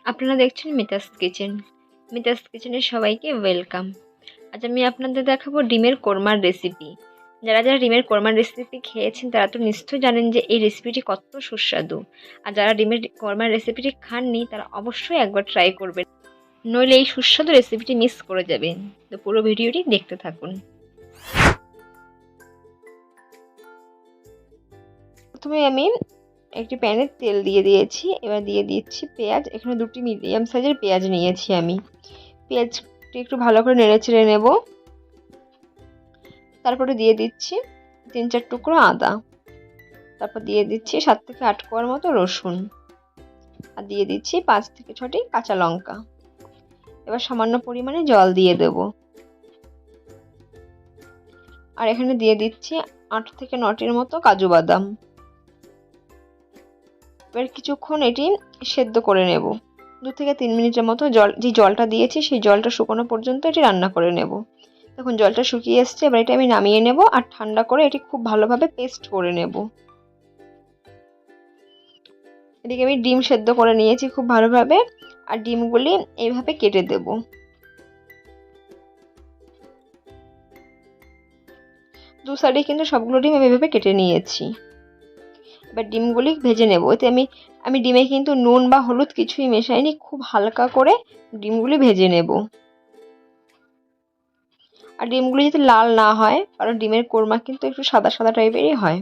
আপনারা দেখছেন মিতাস কিচেন। মিতাস কিচেনে সবাইকে ওয়েলকাম। আজ আমি আপনাদের দেখাবো ডিমের কোরমার রেসিপি। যারা যারা ডিমের কোরমার রেসিপি খেয়েছেন তারা তো নিশ্চয়ই জানেন যে এই রেসিপিটি কত সুস্বাদু। আর যারা ডিমের কোরমার রেসিপিটি খাননি তারা অবশ্যই একবার ট্রাই করবেন, নইলে এই সুস্বাদু রেসিপিটি মিস করে যাবেন। তো পুরো ভিডিওটি দেখতে থাকুন। প্রথমে আমি একটি প্যানে তেল দিয়ে দিয়েছি। এবার দিয়ে দিচ্ছি পেঁয়াজ। এখানে দুটি মিডিয়াম সাইজের পেঁয়াজ নিয়েছি আমি। পেঁয়াজটি একটু ভালো করে নেড়ে চেড়ে নেব। তারপরে দিয়ে দিচ্ছি 3-4 টুকরো আদা। তারপর দিয়ে দিচ্ছি 7 থেকে 8 কোয়ার মতো রসুন। আর দিয়ে দিচ্ছি 5 থেকে 6টি কাঁচা লঙ্কা। এবার সামান্য পরিমাণে জল দিয়ে দেব। আর এখানে দিয়ে দিচ্ছি 8 থেকে 9টির মতো কাজু বাদাম। এবার কিছুক্ষণ এটি সেদ্ধ করে নেব। 2 থেকে 3 মিনিটের মতো জলটা দিয়েছি সেই জলটা শুকানো পর্যন্ত এটি রান্না করে নেব। দেখুন জলটা শুকিয়ে এসছে। এবার এটা আমি নামিয়ে নেব আর ঠান্ডা করে এটি খুব ভালোভাবে পেস্ট করে নেব। এদিকে আমি ডিম সেদ্ধ করে নিয়েছি খুব ভালোভাবে, আর ডিমগুলি এইভাবে কেটে দেব। দু সাইডে কিন্তু সবগুলো ডিম আমি এভাবে কেটে নিয়েছি। এবার ডিমগুলি ভেজে নেব। এতে আমি ডিমে কিন্তু নুন বা হলুদ কিছুই মেশাইনি, খুব হালকা করে ডিমগুলি ভেজে নেব। আর ডিমগুলি যাতে লাল না হয়, কারণ ডিমের কোরমা কিন্তু একটু সাদা সাদা টাইপেরই হয়।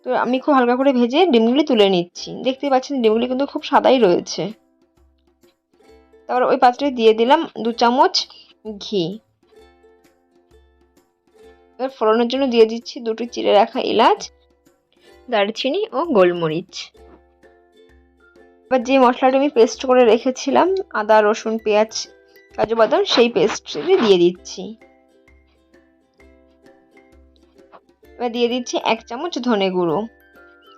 তো আমি খুব হালকা করে ভেজে ডিমগুলি তুলে নিচ্ছি। দেখতেই পাচ্ছেন ডিমগুলি কিন্তু খুব সাদাই রয়েছে। তারপর ওই পাত্রে দিয়ে দিলাম 2 চামচ ঘি। এবার ফোড়নের জন্য দিয়ে দিচ্ছি 2টি চিড়ে রাখা এলাচ, দারচিনি ও গোলমরিচ। এবার যে মশলাটা আমি পেস্ট করে রেখেছিলাম আদা রসুন পেঁয়াজ কাজু বাদাম, সেই পেস্টটি দিয়ে দিচ্ছি। এবার দিয়ে দিচ্ছি 1 চামচ ধনে গুঁড়ো।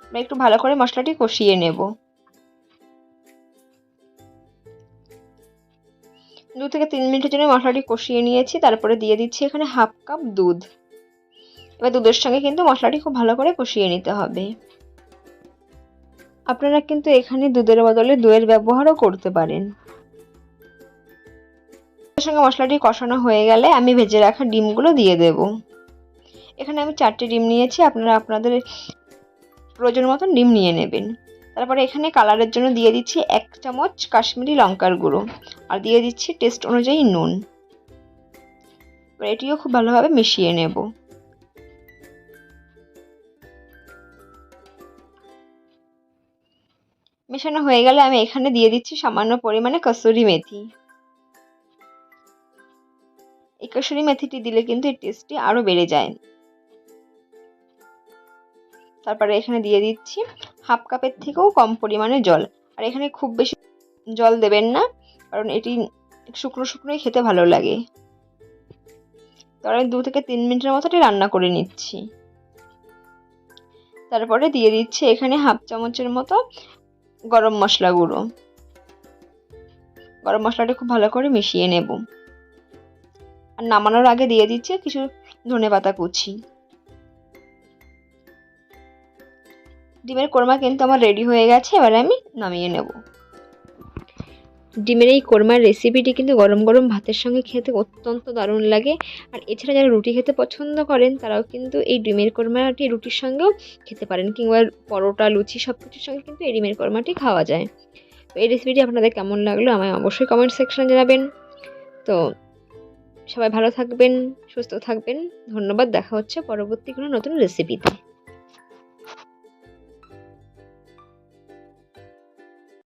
এবার একটু ভালো করে মশলাটি কষিয়ে নেব। 2 থেকে 3 মিনিটের জন্য মশলাটি কষিয়ে নিয়েছি। তারপরে দিয়ে দিচ্ছি এখানে 1/2 কাপ দুধ। এবার দুধের সঙ্গে কিন্তু মশলাটি খুব ভালো করে কষিয়ে নিতে হবে। আপনারা কিন্তু এখানে দুধের বদলে দইয়ের ব্যবহারও করতে পারেন। এর সঙ্গে মশলাটি কষানো হয়ে গেলে আমি ভেজে রাখা ডিমগুলো দিয়ে দেব। এখানে আমি 4টি ডিম নিয়েছি, আপনারা আপনাদের প্রয়োজন মতন ডিম নিয়ে নেবেন। তারপরে এখানে কালারের জন্য দিয়ে দিচ্ছি 1 চামচ কাশ্মীরি লঙ্কার গুঁড়ো, আর দিয়ে দিচ্ছি টেস্ট অনুযায়ী নুন। এবার এটিও খুব ভালোভাবে মিশিয়ে নেব। মেশানো হয়ে গেলে আমি এখানে দিয়ে দিচ্ছি সামান্য পরিমাণে কসুরি মেথি। এই কসুরি মেথিটি দিলে কিন্তু এর টেস্টটি আরো বেড়ে যায়। তারপরে এখানে দিয়ে দিচ্ছি 1/2 কাপের থেকেও কম পরিমাণে জল। আর এখানে খুব বেশি জল দেবেন না, কারণ এটি শুকনো শুকনোই খেতে ভালো লাগে। তারপরে 2 থেকে 3 মিনিটের মতো রান্না করে নিচ্ছি। তারপরে দিয়ে দিচ্ছি এখানে 1/2 চামচের মতো গরম মশলা গুঁড়ো। গরম মশলাটা খুব ভালো করে মিশিয়ে নেব। আর নামানোর আগে দিয়ে দিচ্ছি কিছু ধনেপাতা কুচি। ডিমের কোরমা কিন্তু আমার রেডি হয়ে গেছে। এবার আমি নামিয়ে নেব। ডিমের এই কোরমার রেসিপিটি কিন্তু গরম গরম ভাতের সঙ্গে খেতে অত্যন্ত দারুণ লাগে। আর এছাড়া যারা রুটি খেতে পছন্দ করেন তারাও কিন্তু এই ডিমের কোরমাটি রুটির সঙ্গেও খেতে পারেন, কিংবা পরোটা লুচি সব কিছুর সঙ্গে কিন্তু এই ডিমের কোরমাটি খাওয়া যায়। তো এই রেসিপিটি আপনাদের কেমন লাগলো আমায় অবশ্যই কমেন্ট সেকশনে জানাবেন। তো সবাই ভালো থাকবেন, সুস্থ থাকবেন। ধন্যবাদ। দেখা হচ্ছে পরবর্তী কোনো নতুন রেসিপিতে।